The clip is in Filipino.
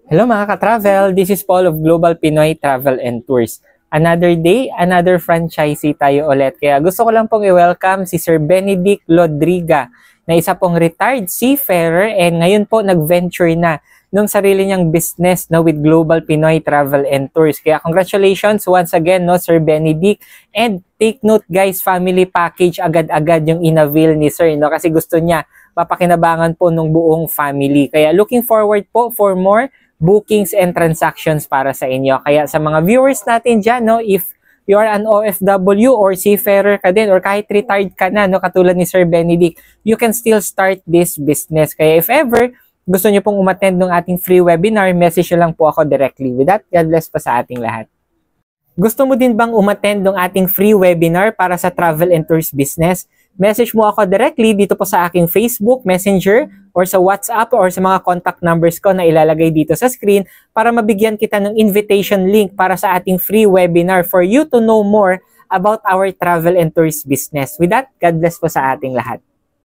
Hello mga ka-travel, this is Paul of Global Pinoy Travel and Tours. Another day, another franchisee tayo ulit. Kaya gusto ko lang pong i-welcome si Sir Benedict Lodriga na isa pong retired seafarer and ngayon po nag-venture na nung sarili niyang business with Global Pinoy Travel and Tours. Kaya congratulations once again Sir Benedict, and take note guys, family package agad-agad yung in-avail ni Sir kasi gusto niya papakinabangan po ng buong family. Kaya looking forward po for more bookings and transactions para sa inyo. Kaya sa mga viewers natin dyan, if you are an OFW or seafarer ka din or kahit retired ka na, katulad ni Sir Benedict, you can still start this business. Kaya if ever gusto nyo pong umattend ng ating free webinar, message nyo lang po ako directly. With that, God bless pa sa ating lahat. Gusto mo din bang umattend ng ating free webinar para sa travel and tours business? Message mo ako directly dito po sa aking Facebook, Messenger, or sa WhatsApp, or sa mga contact numbers ko na ilalagay dito sa screen para mabigyan kita ng invitation link para sa ating free webinar for you to know more about our travel and tours business. With that, God bless po sa ating lahat.